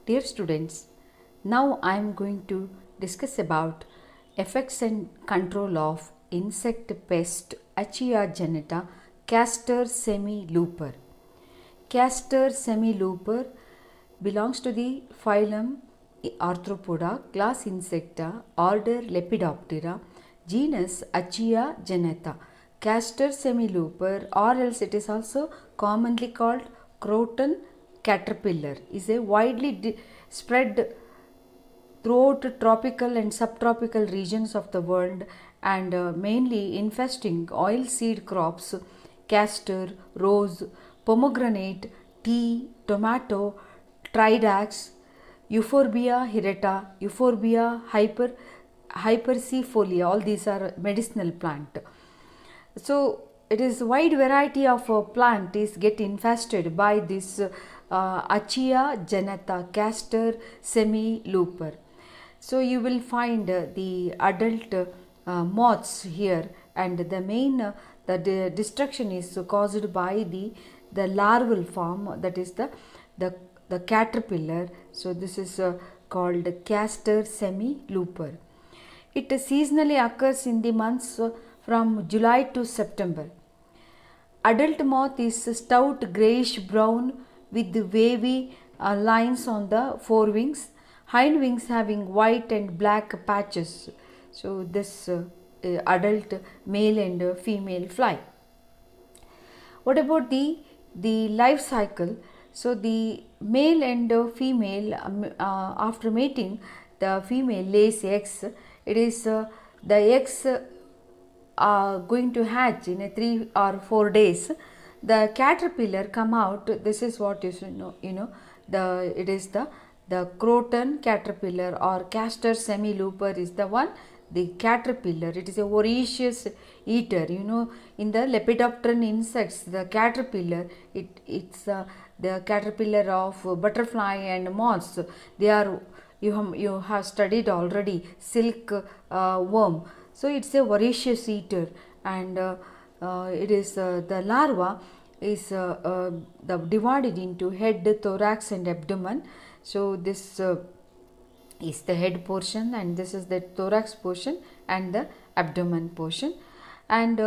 Dear students, now I am going to discuss about effects and control of insect pest Achia genata Castor semilooper. Castor semilooper belongs to the phylum Arthropoda, class Insecta, order Lepidoptera, genus Achia genata. Castor semilooper, or else it is also commonly called croton caterpillar, is a widely spread throughout tropical and subtropical regions of the world and mainly infesting oilseed crops, castor, rose, pomegranate, tea, tomato, tridax, Euphorbia hirata, Euphorbia hypercifolia. All these are medicinal plant. So it is wide variety of plant is get infested by this Achia genata Castor semilooper. So you will find the adult moths here, and the main destruction is caused by the larval form, that is the the caterpillar. So this is called Castor semilooper. It seasonally occurs in the months from July to September. Adult moth is stout grayish brown with wavy lines on the forewings, hind wings having white and black patches. So this adult male and female fly. What about the life cycle? So the male and female after mating, the female lays eggs. It is the eggs are going to hatch in a 3 or 4 days. The caterpillar come out. This is what you should know. The it is the croton caterpillar or Castor semilooper is the one. The caterpillar, it is a voracious eater. In the lepidopteran insects, the caterpillar, it's the caterpillar of butterfly and moths. They are, you have studied already, silk worm. So it's a voracious eater, and it is the larva is divided into head, thorax and abdomen. So this is the head portion, and this is the thorax portion and the abdomen portion, and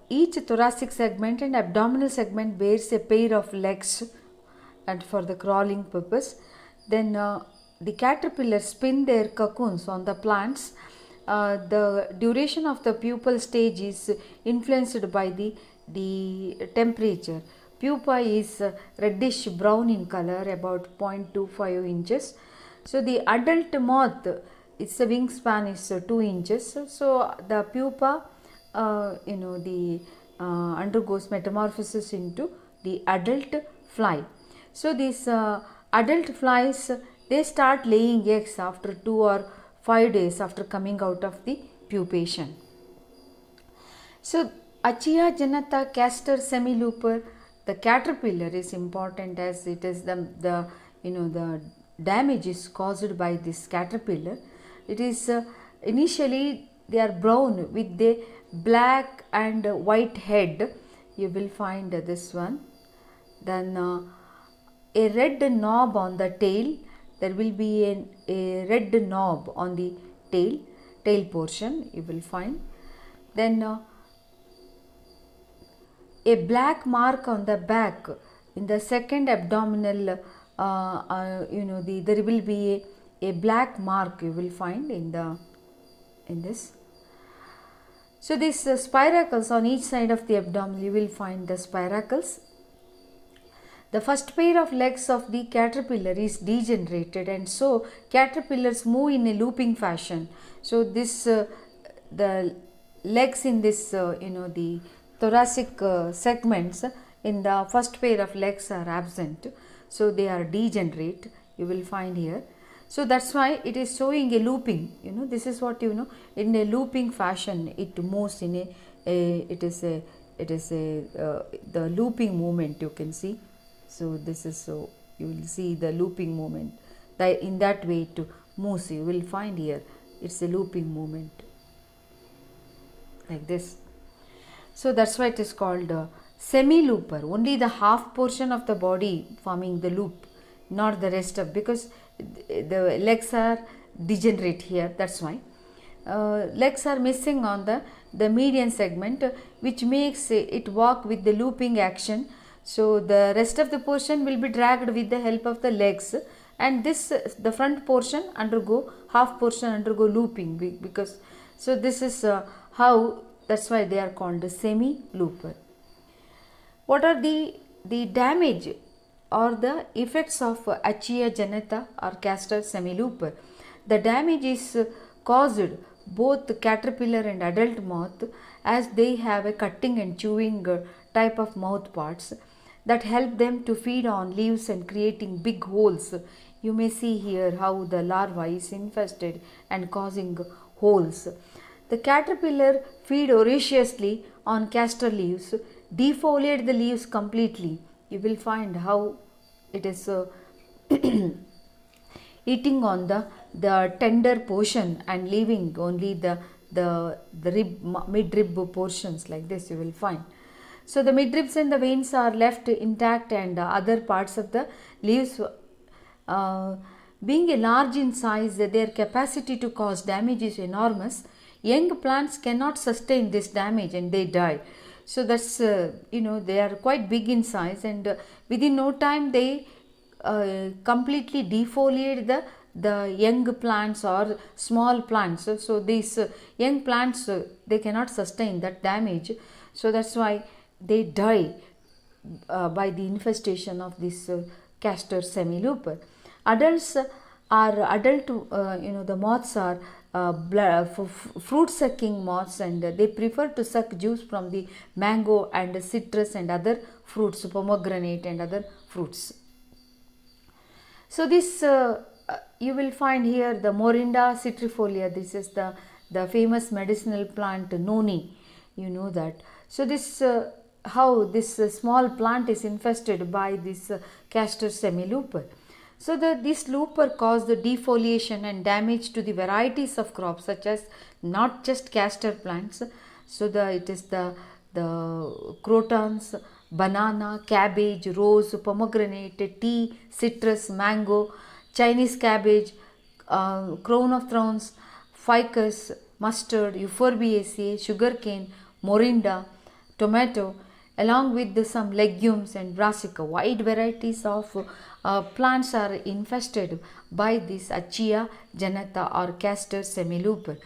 each thoracic segment and abdominal segment bears a pair of legs and for the crawling purpose. Then the caterpillars spin their cocoons on the plants. The duration of the pupal stage is influenced by the temperature. Pupa is reddish brown in color, about 0.25 inches. So the adult moth, its wingspan is 2 inches. So the pupa, the undergoes metamorphosis into the adult fly. So these adult flies, they start laying eggs after 2 or 5 days after coming out of the pupation. So Achia genata Castor semilooper, the caterpillar is important as it is the damage is caused by this caterpillar. It is initially they are brown with the black and white head. You will find this one. Then a red knob on the tail. There will be a red knob on the tail portion. You will find. Then a black mark on the back in the second abdominal. There will be a black mark you will find in this. So these spiracles on each side of the abdomen, you will find the spiracles. The first pair of legs of the caterpillar is degenerated, and so caterpillars move in a looping fashion. So this the legs in this the thoracic segments in the first pair of legs are absent. So they are degenerate, you will find here. So that's why it is showing a looping. This is what in a looping fashion it moves in the looping movement you can see. So this is, so you will see the looping movement. In that way it moves, you will find here it's a looping movement like this. So that's why it is called semi looper. Only the half portion of the body forming the loop not the rest of, because the legs are degenerate here, that's why. Legs are missing on the median segment, which makes it walk with the looping action. So the rest of the portion will be dragged with the help of the legs, and this the front portion undergo, half portion undergo looping, because so this is how, that's why they are called semi looper. What are the damage or the effects of Achia geneta or castor semilooper? The damage is caused both caterpillar and adult moth, as they have a cutting and chewing type of mouth parts that help them to feed on leaves and creating big holes. You may see here how the larva is infested and causing holes. The caterpillar feed voraciously on castor leaves, defoliate the leaves completely. You will find how it is eating on the tender portion and leaving only the mid-rib portions, like this you will find. So the midribs and the veins are left intact, and other parts of the leaves, being a large in size, their capacity to cause damage is enormous. Young plants cannot sustain this damage and they die. So that's they are quite big in size, and within no time they completely defoliate the young plants or small plants. So these young plants, they cannot sustain that damage. So that's why they die by the infestation of this castor semilooper. Adults are adult, the moths are fruit sucking moths, and they prefer to suck juice from the mango and citrus and other fruits, pomegranate and other fruits. So this you will find here the Morinda citrifolia. This is the famous medicinal plant noni, you know that. So this how this small plant is infested by this castor semilooper. So this looper causes the defoliation and damage to the varieties of crops, such as not just castor plants. So it is the crotons, banana, cabbage, rose, pomegranate, tea, citrus, mango, Chinese cabbage, crown of thorns, ficus, mustard, euphorbiaceae, sugarcane, morinda, tomato, along with some legumes and brassica. Wide varieties of plants are infested by this Achia geneta or castor semilooper.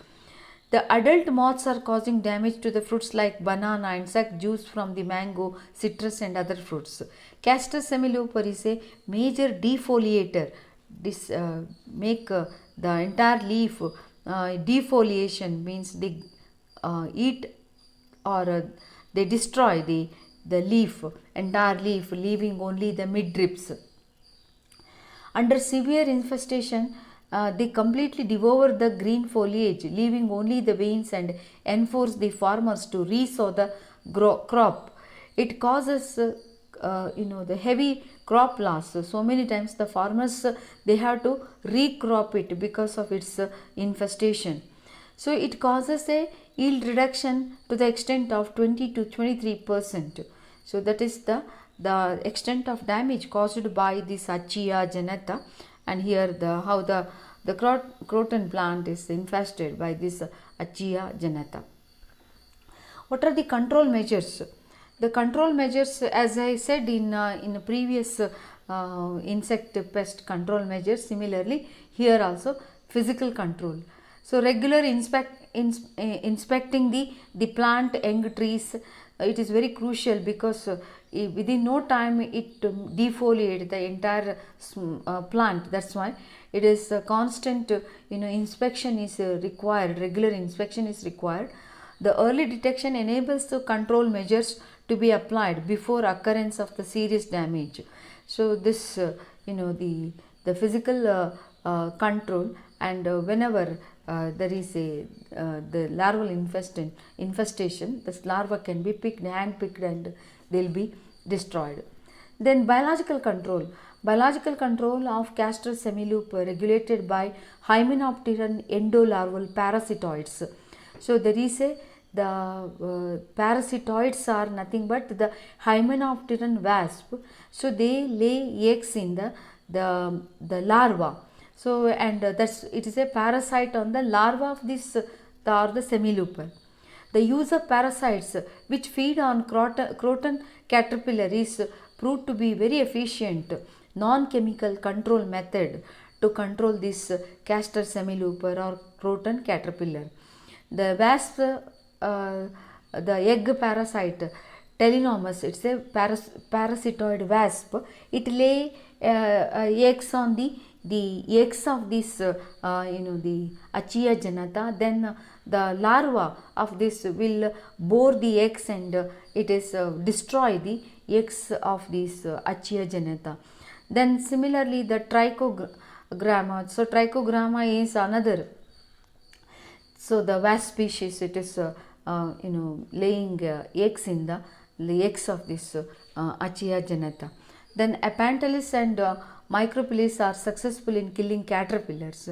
The adult moths are causing damage to the fruits like banana and suck juice from the mango, citrus and other fruits. Castor semilooper is a major defoliator. This make the entire leaf defoliation, means they eat or they destroy the leaf, entire leaf, leaving only the midribs. Under severe infestation, they completely devour the green foliage, leaving only the veins, and enforce the farmers to resow the crop. It causes the heavy crop loss. So many times the farmers they have to recrop it because of its infestation. So it causes a yield reduction to the extent of 20 to 23%. So that is the extent of damage caused by this Achia geneta, and here how the croton plant is infested by this Achia geneta. What are the control measures? The control measures, as I said in a previous insect pest control measures, similarly here also physical control. So regular inspecting the plant young trees, it is very crucial, because within no time it defoliate the entire plant. That's why it is constant inspection is required, regular inspection is required. The early detection enables the control measures to be applied before occurrence of the serious damage. So this the physical control, and whenever there is the larval infestation, this larva can be hand picked and they will be destroyed. Then biological control of castor semilooper regulated by Hymenopteran endolarval parasitoids. So there is the parasitoids are nothing but the Hymenopteran wasp. So they lay eggs in the larva. So and that's it is a parasite on the larva of this or the semilooper. The use of parasites which feed on croton caterpillar is proved to be very efficient non-chemical control method to control this castor semilooper or croton caterpillar. The wasp, the egg parasite Telenomus, it's a parasitoid wasp. It lay eggs on the eggs of this the Achia janata. Then the larva of this will bore the eggs and it is destroy the eggs of this Achia janata. Then similarly the trichogramma. So trichogramma is another. So the wasp species, it is laying eggs in the eggs of this Achia janata. Then Apanthalis and Micropilis are successful in killing caterpillars.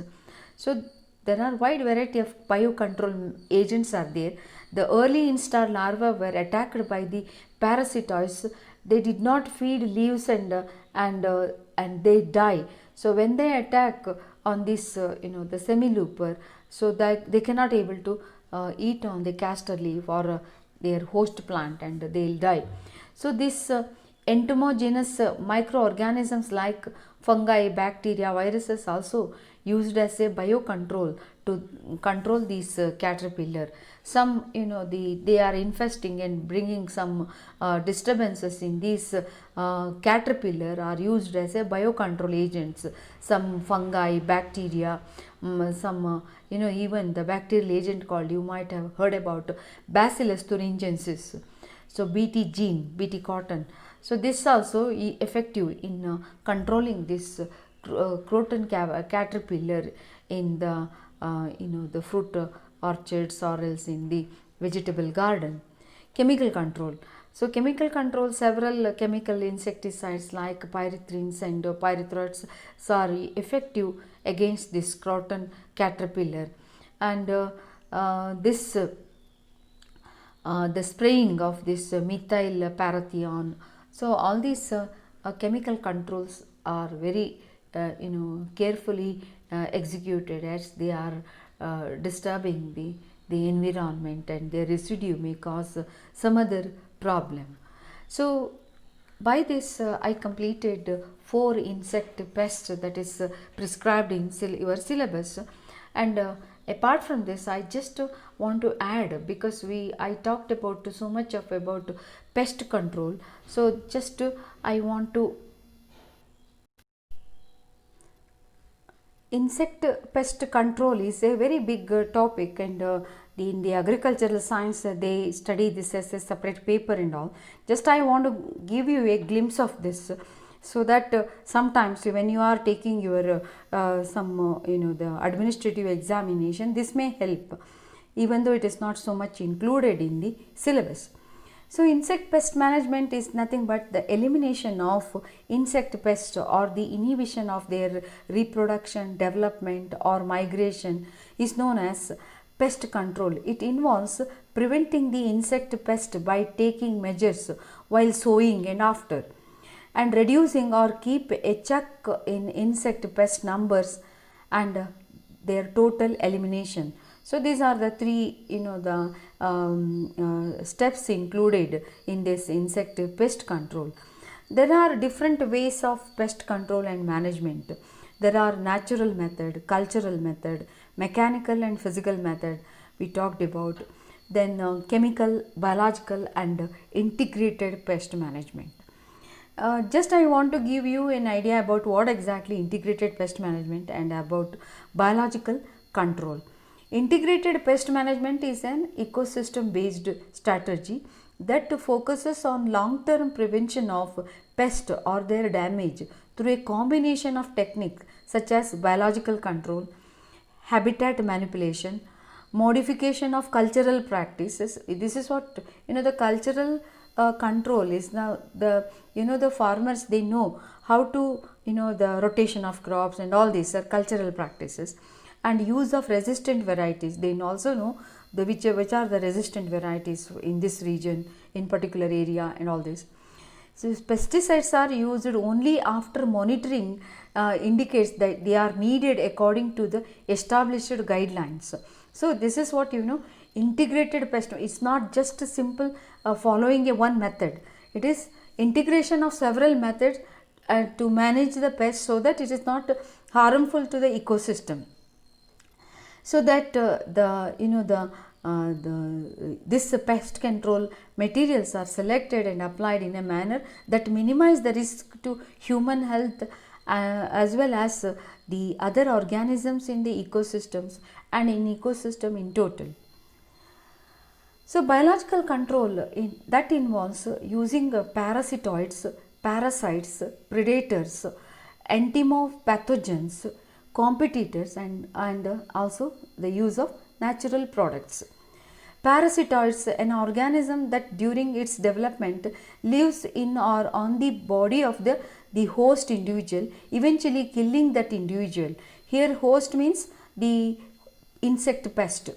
So there are wide variety of biocontrol agents are there. The early instar larvae were attacked by the parasitoids. They did not feed leaves and they die. So when they attack on this the semilooper, so that they cannot able to eat on the castor leaf or their host plant and they'll die. So this entomogenous microorganisms like fungi, bacteria, viruses also used as a biocontrol to control these caterpillar. Some they are infesting and bringing some disturbances in these caterpillar are used as a biocontrol agents. Some fungi, bacteria, some even the bacterial agent called, you might have heard about Bacillus thuringiensis. So Bt gene, Bt cotton. So this also effective in controlling this croton caterpillar in the the fruit orchards or else in the vegetable garden. Chemical control. So chemical control, several chemical insecticides like pyrethrins and pyrethroids are effective against this croton caterpillar. And this the spraying of this methyl parathion. So all these chemical controls are very carefully executed, as they are disturbing the environment and their residue may cause some other problem. So by this I completed 4 insect pests that is prescribed in your syllabus. And apart from this, I just want to add, because I talked about so much of about pest control. So just I want to insect pest control is a very big topic, and in the agricultural science they study this as a separate paper and all. Just I want to give you a glimpse of this, so that sometimes when you are taking your the administrative examination, this may help, even though it is not so much included in the syllabus. So insect pest management is nothing but the elimination of insect pests or the inhibition of their reproduction, development or migration is known as pest control. It involves preventing the insect pest by taking measures while sowing and after, and reducing or keep a check in insect pest numbers and their total elimination. So these are the 3 steps included in this insect pest control. There are different ways of pest control and management. There are natural method, cultural method, mechanical and physical method we talked about. Then chemical, biological and integrated pest management. Just I want to give you an idea about what exactly integrated pest management and about biological control. Integrated pest management is an ecosystem based strategy that focuses on long term prevention of pest or their damage through a combination of techniques such as biological control, habitat manipulation, modification of cultural practices. This is what the cultural control is. Now the farmers, they know how to the rotation of crops and all these are cultural practices. And use of resistant varieties, they also know which are the resistant varieties in this region, in particular area and all this. So pesticides are used only after monitoring indicates that they are needed according to the established guidelines. So this is what integrated pest. It's not just a simple following a one method. It is integration of several methods to manage the pest so that it is not harmful to the ecosystem. So that this pest control materials are selected and applied in a manner that minimize the risk to human health as well as the other organisms in the ecosystems and in ecosystem in total. So biological control that involves using parasitoids, parasites, predators, entomopathogens, competitors, and also the use of natural products. Parasitoids, an organism that during its development lives in or on the body of the host individual, eventually killing that individual. Here host means the insect pest.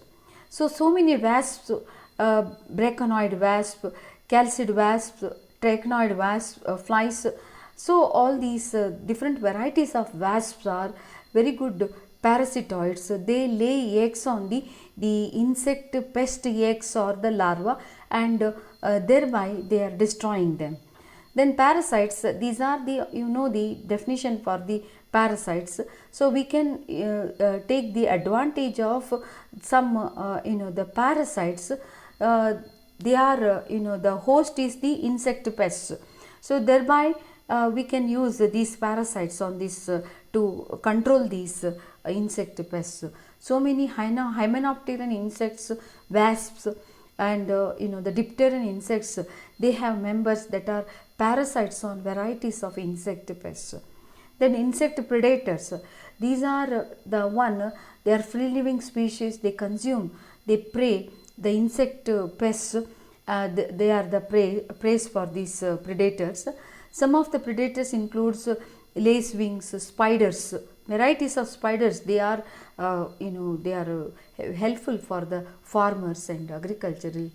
So many wasps, braconid wasp, chalcid wasp, trichinoid wasp, flies. So all these different varieties of wasps are very good parasitoids. They lay eggs on the insect pest eggs or the larva, and thereby they are destroying them. Then parasites, these are the the definition for the parasites. So we can take the advantage of some the parasites. They are the host is the insect pests. So thereby we can use these parasites on this to control these insect pests. So many hymenopteran insects, wasps, and the dipteran insects, they have members that are parasites on varieties of insect pests. Then insect predators, these are the one, they are free living species, they consume, they prey, the insect pests, they are the prey for these predators. Some of the predators includes lacewings, spiders, varieties of spiders. They are they are helpful for the farmers and agricultural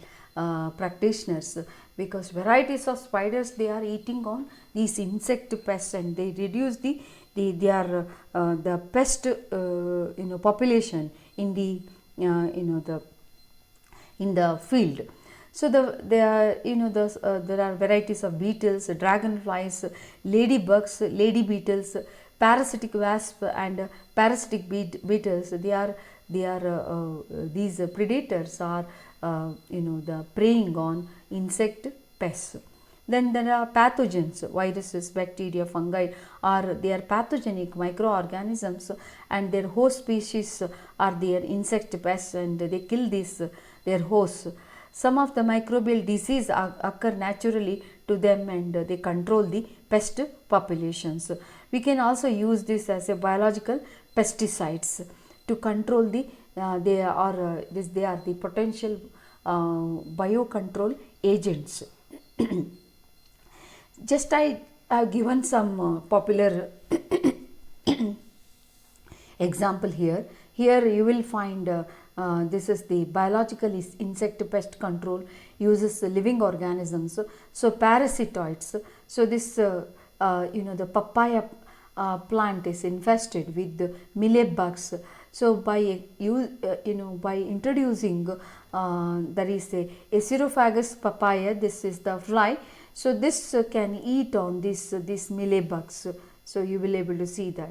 practitioners, because varieties of spiders, they are eating on these insect pests and they reduce the pest population in the in the field. So there are varieties of beetles, dragonflies, ladybugs, lady beetles, parasitic wasp, and parasitic beetles. These predators are the preying on insect pests. Then there are pathogens, viruses, bacteria, fungi, they are pathogenic microorganisms, and their host species are their insect pests, and they kill their hosts. Some of the microbial disease occur naturally to them, and they control the pest populations. We can also use this as a biological pesticides to control they are the potential biocontrol agents. Just I have given some popular example here. Here you will find this is the biological insect pest control, uses living organisms. So parasitoids. So this the papaya plant is infested with the mealybugs. So by by introducing there is a Acirophagus papaya. This is the fly. So this can eat on this mealybugs. So you will able to see that.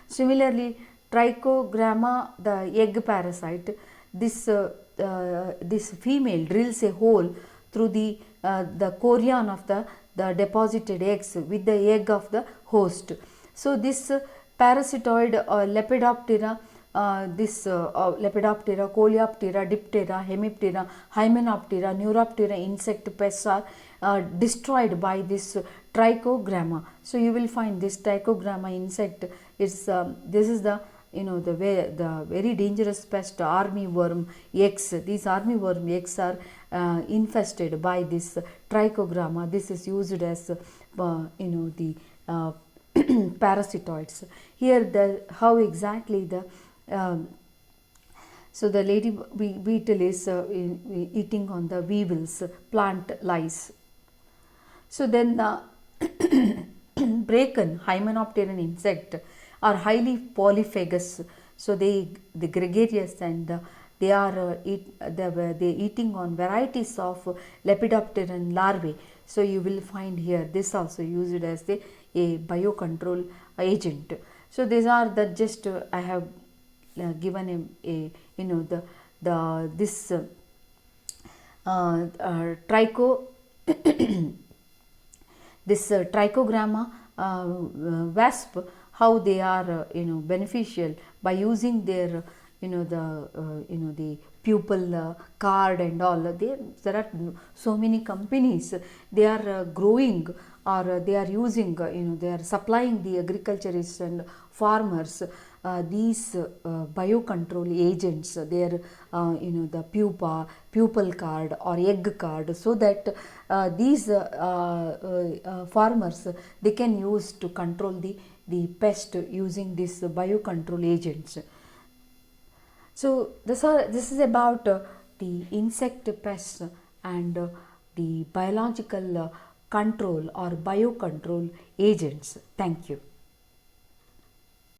Similarly, Trichogramma, the egg parasite, this female drills a hole through the chorion of the deposited eggs with the egg of the host. So this parasitoid Lepidoptera, Lepidoptera, Coleoptera, Diptera, Hemiptera, Hymenoptera, Neuroptera insect pests are destroyed by this Trichogramma. So you will find this Trichogramma insect is this is the the very dangerous pest, armyworm eggs. These armyworm eggs are infested by this Trichogramma. This is used as the parasitoids. Here how exactly the so the lady beetle is eating on the weevils, plant lice. So then Bracken, hymenopteran insect, are highly polyphagous. So the gregarious, and they are they eating on varieties of Lepidopteran larvae. So you will find here this also used as a biocontrol agent. So these are the just I have given a the this tricho this trichogramma wasp, how they are beneficial by using their the pupil card and all. There are so many companies, they are growing, or they are using they are supplying the agriculturists and farmers these biocontrol agents, their the pupil card or egg card, so that these farmers, they can use to control the pest using these biocontrol agents. So this is about the insect pests and the biological control or biocontrol agents. Thank you.